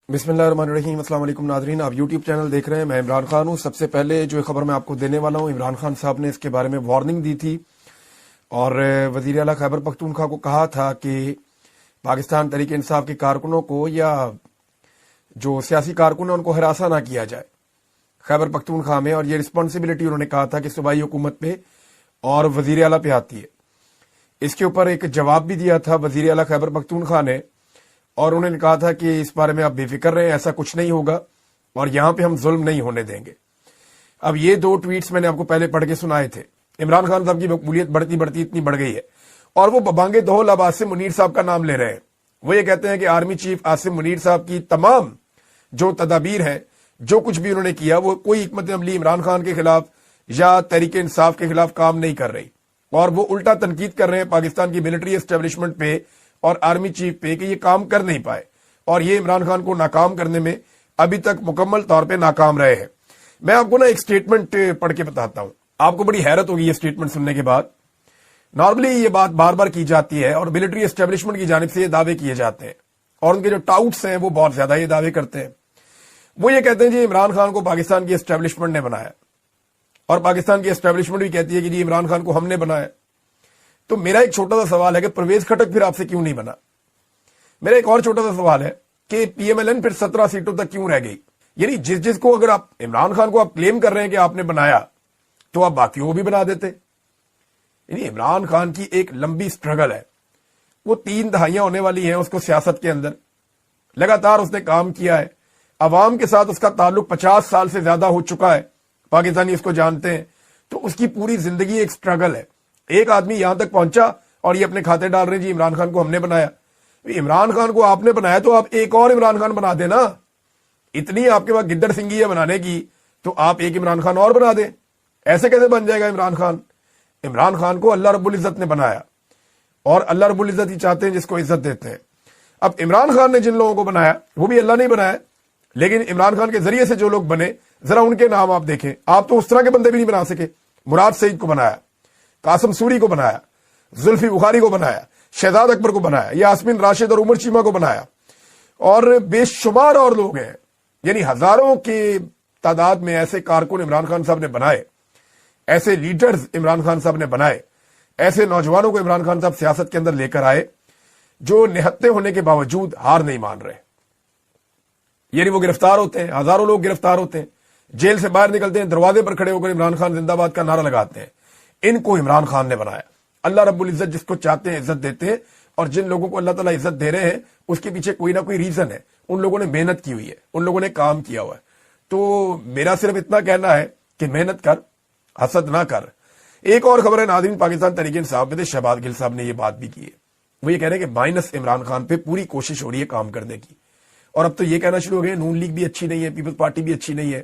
بسم اللہ الرحمن الرحیم۔ السلام علیکم ناظرین، آپ یوٹیوب چینل دیکھ رہے ہیں، میں عمران خان ہوں۔ سب سے پہلے جو خبر میں آپ کو دینے والا ہوں، عمران خان صاحب نے اس کے بارے میں وارننگ دی تھی اور وزیر اعلیٰ خیبر پختونخوا کو کہا تھا کہ پاکستان تحریک انصاف کے کارکنوں کو یا جو سیاسی کارکن ہیں ان کو ہراساں نہ کیا جائے خیبر پختونخوا میں، اور یہ رسپانسبلٹی انہوں نے کہا تھا کہ صوبائی حکومت پہ اور وزیر اعلیٰ پہ آتی ہے۔ اس کے اوپر ایک جواب بھی دیا تھا وزیر اعلیٰ خیبر پختونخوا نے، اور انہوں نے کہا تھا کہ اس بارے میں آپ بے فکر رہیں، ایسا کچھ نہیں ہوگا اور یہاں پہ ہم ظلم نہیں ہونے دیں گے۔ اب یہ دو ٹویٹس میں نے آپ کو پہلے پڑھ کے سنائے تھے۔ عمران خان صاحب کی مقبولیت بڑھتی بڑھتی اتنی بڑھ گئی ہے اور وہ ببانگے دہل اب عاصم منیر صاحب کا نام لے رہے ہیں۔ وہ یہ کہتے ہیں کہ آرمی چیف عاصم منیر صاحب کی تمام جو تدابیر ہیں، جو کچھ بھی انہوں نے کیا، وہ کوئی حکمت عملی عمران خان کے خلاف یا تحریک انصاف کے خلاف کام نہیں کر رہی، اور وہ الٹا تنقید کر رہے ہیں پاکستان کی ملٹری اسٹیبلشمنٹ پہ اور آرمی چیف پہ کہ یہ کام کر نہیں پائے، اور یہ عمران خان کو ناکام کرنے میں ابھی تک مکمل طور پہ ناکام رہے ہیں۔ میں آپ کو نا ایک سٹیٹمنٹ پڑھ کے بتاتا ہوں، آپ کو بڑی حیرت ہوگی یہ سٹیٹمنٹ سننے کے بعد۔ نارملی یہ بات بار بار کی جاتی ہے اور ملٹری اسٹیبلشمنٹ کی جانب سے یہ دعوے کیے جاتے ہیں، اور ان کے جو ٹاؤٹس ہیں وہ بہت زیادہ یہ دعوے کرتے ہیں۔ وہ یہ کہتے ہیں جی عمران خان کو پاکستان کی اسٹیبلشمنٹ نے بنایا، اور پاکستان کی اسٹیبلشمنٹ بھی کہتی ہے کہ جی عمران خان کو ہم نے بنایا۔ تو میرا ایک چھوٹا سا سوال ہے کہ پرویز خٹک پھر آپ سے کیوں نہیں بنا؟ میرا ایک اور چھوٹا سا سوال ہے کہ پی ایم ایل این پھر 17 سیٹوں تک کیوں رہ گئی؟ یعنی جس کو اگر آپ عمران خان کو آپ کلیم کر رہے ہیں کہ آپ نے بنایا، تو آپ باقیوں کو بھی بنا دیتے۔ یعنی عمران خان کی ایک لمبی سٹرگل ہے، وہ 3 دہائیاں ہونے والی ہیں اس کو سیاست کے اندر، لگاتار اس نے کام کیا ہے، عوام کے ساتھ اس کا تعلق 50 سال سے زیادہ ہو چکا ہے، پاکستانی اس کو جانتے ہیں، تو اس کی پوری زندگی ایک سٹرگل ہے۔ ایک آدمی یہاں تک پہنچا اور یہ اپنے کھاتے ڈال رہے ہیں جی عمران خان کو ہم نے بنایا۔ عمران خان کو آپ نے بنایا تو آپ ایک اور عمران خان بنا دینا، اتنی آپ کے پاس گدڑ سنگھی ہے بنانے کی، تو آپ ایک عمران خان اور بنا دیں۔ ایسے کیسے بن جائے گا عمران خان؟ عمران خان کو اللہ رب العزت نے بنایا، اور اللہ رب العزت ہی چاہتے ہیں جس کو عزت دیتے ہیں۔ اب عمران خان نے جن لوگوں کو بنایا وہ بھی اللہ نے بنایا، لیکن عمران خان کے ذریعے سے جو لوگ بنے، ذرا ان کے نام آپ دیکھیں۔ آپ تو اس طرح کے بندے بھی نہیں بنا سکے۔ مراد سعید کو بنایا، قاسم سوری کو بنایا، زلفی بخاری کو بنایا، شہزاد اکبر کو بنایا، یاسمین راشد اور عمر چیمہ کو بنایا، اور بے شمار اور لوگ ہیں۔ یعنی ہزاروں کی تعداد میں ایسے کارکن عمران خان صاحب نے بنائے، ایسے لیڈرز عمران خان صاحب نے بنائے، ایسے نوجوانوں کو عمران خان صاحب سیاست کے اندر لے کر آئے جو نہتے ہونے کے باوجود ہار نہیں مان رہے۔ یعنی وہ گرفتار ہوتے ہیں، ہزاروں لوگ گرفتار ہوتے ہیں، جیل سے باہر نکلتے ہیں، دروازے پر کھڑے ہو کر عمران خان زندہ باد کا نعرہ لگاتے ہیں۔ ان کو عمران خان نے بنایا۔ اللہ رب العزت جس کو چاہتے ہیں عزت دیتے ہیں، اور جن لوگوں کو اللہ تعالیٰ عزت دے رہے ہیں اس کے پیچھے کوئی نہ کوئی ریزن ہے، ان لوگوں نے محنت کی ہوئی ہے، ان لوگوں نے کام کیا ہوا ہے۔ تو میرا صرف اتنا کہنا ہے کہ محنت کر، حسد نہ کر۔ ایک اور خبر ہے ناظرین، پاکستان تحریک انصاف میں شہباز گل صاحب نے یہ بات بھی کی ہے، وہ یہ کہہ رہے ہیں کہ مائنس عمران خان پہ پوری کوشش ہو رہی ہے کام کرنے کی، اور اب تو یہ کہنا شروع ہو گئے نون لیگ بھی اچھی نہیں ہے، پیپلز پارٹی بھی اچھی نہیں ہے،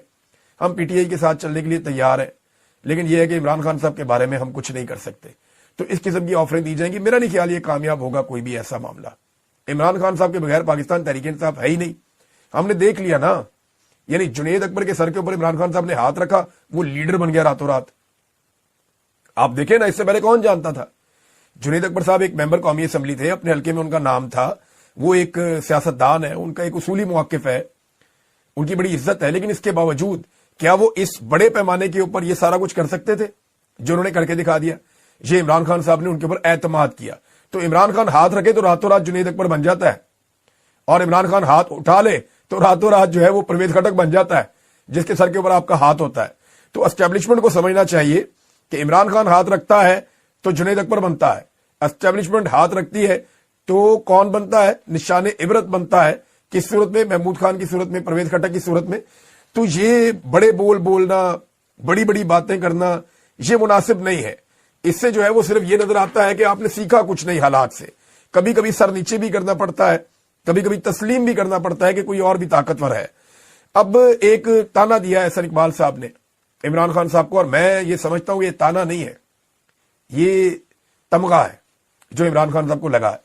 ہم پی ٹی آئی کے ساتھ چلنے کے لیے تیار ہیں، لیکن یہ ہے کہ عمران خان صاحب کے بارے میں ہم کچھ نہیں کر سکتے۔ تو اس قسم کی آفریں دی جائیں گی، میرا نہیں خیال یہ کامیاب ہوگا کوئی بھی ایسا معاملہ۔ عمران خان صاحب کے بغیر پاکستان تحریک انصاف ہے ہی نہیں، ہم نے دیکھ لیا نا۔ یعنی جنید اکبر کے سر کے اوپر عمران خان صاحب نے ہاتھ رکھا، وہ لیڈر بن گیا راتوں رات۔ آپ دیکھیں نا، اس سے پہلے کون جانتا تھا؟ جنید اکبر صاحب ایک ممبر قومی اسمبلی تھے، اپنے حلقے میں ان کا نام تھا، وہ ایک سیاستدان ہے، ان کا ایک اصولی موقف ہے، ان کی بڑی عزت ہے، لیکن اس کے باوجود کیا وہ اس بڑے پیمانے کے اوپر یہ سارا کچھ کر سکتے تھے جو انہوں نے کر کے دکھا دیا؟ یہ عمران خان صاحب نے ان کے اوپر اعتماد کیا۔ تو عمران خان ہاتھ رکھے تو راتوں رات جنید اکبر بن جاتا ہے، اور عمران خان ہاتھ اٹھا لے تو راتوں رات جو ہے وہ پرویز خٹک بن جاتا ہے، جس کے سر کے اوپر آپ کا ہاتھ ہوتا ہے۔ تو اسٹیبلشمنٹ کو سمجھنا چاہیے کہ عمران خان ہاتھ رکھتا ہے تو جنید اکبر بنتا ہے، اسٹیبلشمنٹ ہاتھ رکھتی ہے تو کون بنتا ہے؟ نشان عبرت بنتا ہے۔ کس صورت میں؟ محمود خان کی صورت میں، پرویز خٹک کی صورت میں۔ تو یہ بڑے بول بولنا، بڑی بڑی باتیں کرنا، یہ مناسب نہیں ہے۔ اس سے جو ہے وہ صرف یہ نظر آتا ہے کہ آپ نے سیکھا کچھ نہیں حالات سے۔ کبھی کبھی سر نیچے بھی کرنا پڑتا ہے، کبھی کبھی تسلیم بھی کرنا پڑتا ہے کہ کوئی اور بھی طاقتور ہے۔ اب ایک تانا دیا ہے احسن اقبال صاحب نے عمران خان صاحب کو، اور میں یہ سمجھتا ہوں یہ تانا نہیں ہے، یہ تمغہ ہے جو عمران خان صاحب کو لگا ہے۔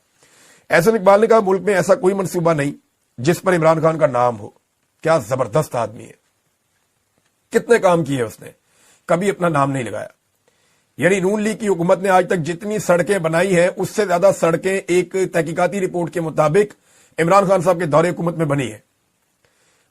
احسن اقبال نے کہا ملک میں ایسا کوئی منصوبہ نہیں جس پر عمران خان کا نام ہو۔ کیا زبردست آدمی ہے، کتنے کام کیے اس نے، کبھی اپنا نام نہیں لگایا۔ یعنی نون لیگ کی حکومت نے آج تک جتنی سڑکیں بنائی ہیں اس سے زیادہ سڑکیں ایک تحقیقاتی رپورٹ کے مطابق عمران خان صاحب کے دور حکومت میں بنی ہے۔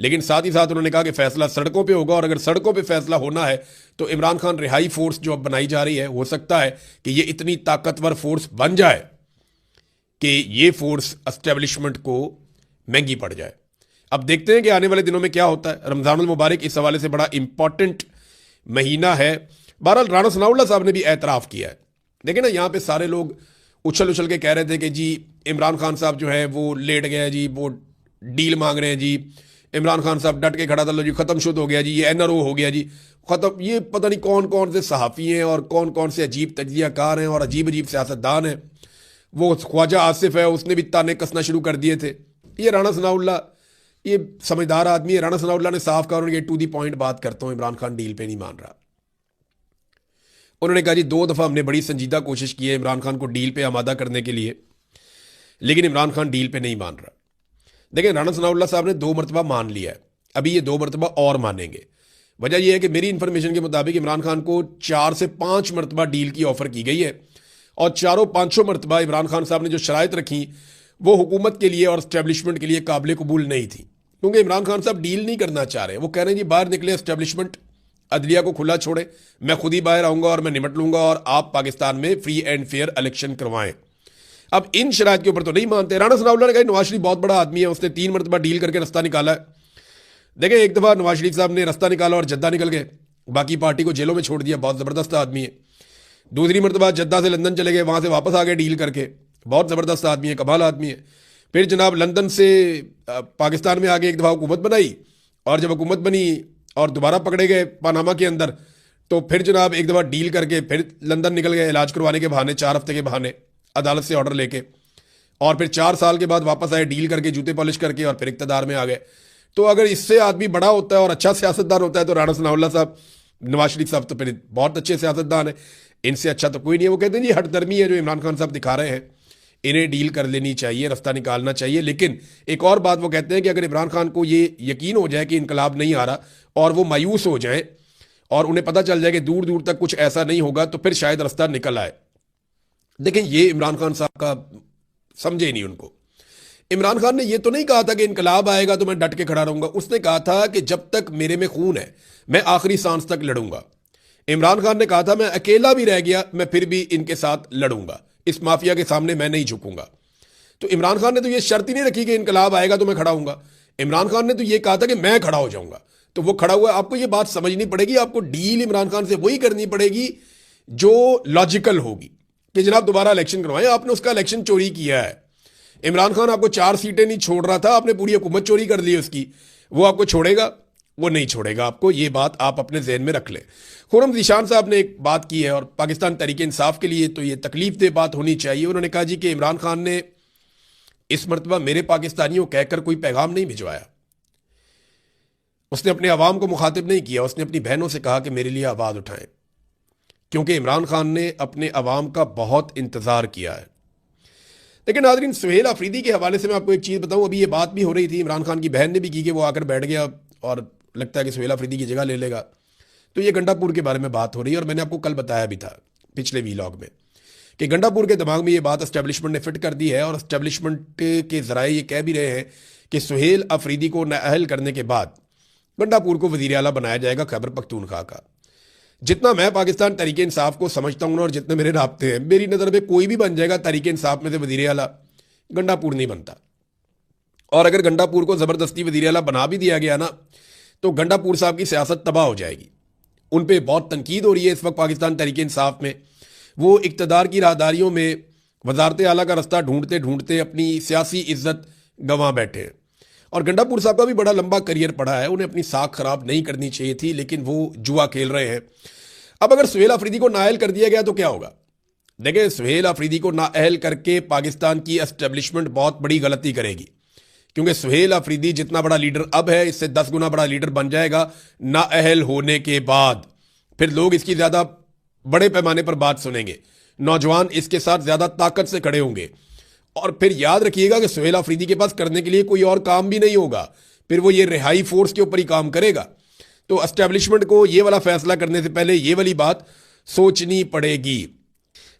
لیکن ساتھ ہی ساتھ انہوں نے کہا کہ فیصلہ سڑکوں پہ ہوگا، اور اگر سڑکوں پہ فیصلہ ہونا ہے تو عمران خان رہائی فورس جو اب بنائی جا رہی ہے، ہو سکتا ہے کہ یہ اتنی طاقتور فورس بن جائے کہ یہ فورس اسٹیبلشمنٹ کو مہنگی پڑ جائے۔ اب دیکھتے ہیں کہ آنے والے دنوں میں کیا ہوتا ہے۔ رمضان المبارک اس حوالے سے بڑا امپورٹنٹ مہینہ ہے۔ بہرحال رانا ثناء اللہ صاحب نے بھی اعتراف کیا ہے۔ دیکھیں نا، یہاں پہ سارے لوگ اچھل کے کہہ رہے تھے کہ جی عمران خان صاحب جو ہے وہ لیٹ گئے جی، وہ ڈیل مانگ رہے ہیں جی، عمران خان صاحب ڈٹ کے کھڑا تھا، جی ختم شد ہو گیا جی، یہ NRO ہو گیا جی ختم۔ یہ پتہ نہیں کون کون سے صحافی ہیں اور کون کون سے عجیب تجزیہ کار ہیں اور عجیب سیاستدان ہیں۔ وہ خواجہ آصف ہے، اس نے بھی تانے کسنا شروع کر دیے تھے۔ یہ رانا ثناء اللہ یہ سمجھدار آدمی ہے۔ رانا ثناء اللہ نے صاف کہا، کہ ٹو دی پوائنٹ بات کرتا ہوں، عمران خان ڈیل پہ نہیں مان رہا۔ انہوں نے کہا جی 2 دفعہ ہم نے بڑی سنجیدہ کوشش کی ہے عمران خان کو ڈیل پہ آمادہ کرنے کے لیے، لیکن عمران خان ڈیل پہ نہیں مان رہا۔ دیکھیں، رانا ثناء اللہ صاحب نے 2 مرتبہ مان لیا ہے، ابھی یہ 2 مرتبہ اور مانیں گے۔ وجہ یہ ہے کہ میری انفارمیشن کے مطابق عمران خان کو 4 سے 5 مرتبہ ڈیل کی آفر کی گئی ہے، اور 4-5 مرتبہ عمران خان صاحب نے جو شرائط رکھی وہ حکومت کے لیے اور اسٹیبلشمنٹ کے لیے قابل قبول نہیں تھی، کیونکہ عمران خان صاحب ڈیل نہیں کرنا چاہ رہے۔ وہ کہہ رہے ہیں جی باہر نکلے اسٹیبلشمنٹ، عدلیہ کو کھلا چھوڑے، میں خود ہی باہر آؤں گا اور میں نمٹ لوں گا، اور آپ پاکستان میں فری اینڈ فیئر الیکشن کروائیں۔ اب ان شرائط کے اوپر تو نہیں مانتے۔ رانا ثناء اللہ نے کہا نواز شریف بہت بڑا آدمی ہے، اس نے 3 مرتبہ ڈیل کر کے رستہ نکالا ہے۔ دیکھیں، ایک دفعہ نواز شریف صاحب نے رستہ نکالا اور جدہ نکل گئے، باقی پارٹی کو جیلوں میں چھوڑ دیا، بہت زبردست آدمی ہے۔ دوسری مرتبہ جدہ سے لندن چلے گئے، وہاں سے واپس آ گئے ڈیل کر کے، بہت زبردست آدمی ہے، کمال آدمی ہے۔ پھر جناب لندن سے پاکستان میں آگے ایک دفعہ حکومت بنائی، اور جب حکومت بنی اور دوبارہ پکڑے گئے پاناما کے اندر، تو پھر جناب ایک دفعہ ڈیل کر کے پھر لندن نکل گئے علاج کروانے کے بہانے، 4 ہفتے کے بہانے، عدالت سے آرڈر لے کے، اور پھر 4 سال کے بعد واپس آئے ڈیل کر کے، جوتے پالش کر کے، اور پھر اقتدار میں آ گئے۔ تو اگر اس سے آدمی بڑا ہوتا ہے اور اچھا سیاستدان ہوتا ہے تو رانا ثناء اللہ صاحب، نواز شریف صاحب تو پھر بہت اچھے سیاستدان ہیں، ان سے اچھا تو کوئی نہیں ہے۔ وہ کہتے ہیں جی ہٹ درمی ہے جو عمران خان صاحب دکھا رہے ہیں، انہیں ڈیل کر لینی چاہیے، رستہ نکالنا چاہیے۔ لیکن ایک اور بات وہ کہتے ہیں کہ اگر عمران خان کو یہ یقین ہو جائے کہ انقلاب نہیں آ رہا اور وہ مایوس ہو جائیں اور انہیں پتہ چل جائے کہ دور دور تک کچھ ایسا نہیں ہوگا، تو پھر شاید رستہ نکل آئے۔ دیکھیں، یہ عمران خان صاحب کا سمجھے ہی نہیں ان کو۔ عمران خان نے یہ تو نہیں کہا تھا کہ انقلاب آئے گا تو میں ڈٹ کے کھڑا رہوں گا، اس نے کہا تھا کہ جب تک میرے میں خون ہے میں آخری سانس تک لڑوں گا۔ عمران خان نے کہا تھا میں اکیلا بھی رہ گیا میں پھر بھی ان کے ساتھ لڑوں گا، اس مافیا کے سامنے میں نہیں جھکوں گا۔ تو عمران خان نے تو یہ شرط ہی نہیں رکھی کہ انقلاب آئے گا تو میں کھڑا ہوں گا، عمران خان نے تو یہ کہا تھا کہ میں کھڑا ہو جاؤں گا، تو وہ کھڑا ہوا۔ آپ کو یہ بات سمجھنی پڑے گی، آپ کو ڈیل عمران خان سے وہی کرنی پڑے گی جو لاجیکل ہوگی کہ جناب دوبارہ الیکشن کروائیں۔ آپ نے اس کا الیکشن چوری کیا ہے۔ عمران خان آپ کو 4 سیٹیں نہیں چھوڑ رہا تھا، آپ نے پوری حکومت چوری کر لی اس کی، وہ آپ کو چھوڑے گا؟ وہ نہیں چھوڑے گا آپ کو، یہ بات آپ اپنے ذہن میں رکھ لیں۔ خرم ذیشان صاحب نے ایک بات کی ہے، اور پاکستان تحریک انصاف کے لیے تو یہ تکلیف دہ بات ہونی چاہیے۔ انہوں نے کہا جی کہ عمران خان نے اس مرتبہ میرے پاکستانیوں کہہ کر کوئی پیغام نہیں بھجوایا، اس نے اپنے عوام کو مخاطب نہیں کیا، اس نے اپنی بہنوں سے کہا کہ میرے لیے آواز اٹھائیں، کیونکہ عمران خان نے اپنے عوام کا بہت انتظار کیا ہے۔ لیکن ناظرین، سہیل آفریدی کے حوالے سے میں آپ کو ایک چیز بتاؤں، ابھی یہ بات بھی ہو رہی تھی، عمران خان کی بہن نے بھی کی کہ وہ آ کر بیٹھ گیا اور لگتا ہے کہ سہیل آفریدی کی جگہ لے لے گا۔ تو یہ گنڈا پور کے بارے میں بات ہو رہی ہے، اور میں نے آپ کو کل بتایا بھی تھا پچھلے ویلاگ میں کہ گنڈا پور کے دماغ میں یہ بات اسٹیبلشمنٹ نے فٹ کر دی ہے، اور اسٹیبلشمنٹ کے ذرائع یہ کہہ بھی رہے ہیں کہ سہیل آفریدی کو نااہل کرنے کے بعد گنڈا پور کو وزیر اعلیٰ بنایا جائے گا خیبر پختونخوا کا۔ جتنا میں پاکستان تحریک انصاف کو سمجھتا ہوں اور جتنے میرے رابطے ہیں، میری نظر میں کوئی بھی بن جائے گا تحریک انصاف میں سے وزیر اعلیٰ، گنڈا پور نہیں بنتا۔ اور اگر گنڈا پور کو زبردستی وزیر اعلیٰ بنا بھی دیا گیا نا، تو گنڈا پور صاحب کی سیاست تباہ ہو جائے گی۔ ان پہ بہت تنقید ہو رہی ہے اس وقت پاکستان تحریک انصاف میں، وہ اقتدار کی راہداریوں میں وزارت اعلیٰ کا رستہ ڈھونڈتے ڈھونڈتے اپنی سیاسی عزت گنوا بیٹھے ہیں۔ اور گنڈا پور صاحب کا بھی بڑا لمبا کریئر پڑا ہے، انہیں اپنی ساکھ خراب نہیں کرنی چاہیے تھی، لیکن وہ جوا کھیل رہے ہیں۔ اب اگر سہیل آفریدی کو نااہل کر دیا گیا تو کیا ہوگا؟ دیکھیں، سہیل آفریدی کو نااہل کر کے پاکستان کی اسٹیبلشمنٹ بہت بڑی غلطی کرے گی، کیونکہ سہیل آفریدی جتنا بڑا لیڈر اب ہے، اس سے 10 گنا بڑا لیڈر بن جائے گا نااہل ہونے کے بعد۔ پھر لوگ اس کی زیادہ بڑے پیمانے پر بات سنیں گے، نوجوان اس کے ساتھ زیادہ طاقت سے کھڑے ہوں گے، اور پھر یاد رکھیے گا کہ سہیل آفریدی کے پاس کرنے کے لیے کوئی اور کام بھی نہیں ہوگا، پھر وہ یہ رہائی فورس کے اوپر ہی کام کرے گا۔ تو اسٹیبلشمنٹ کو یہ والا فیصلہ کرنے سے پہلے یہ والی بات سوچنی پڑے گی۔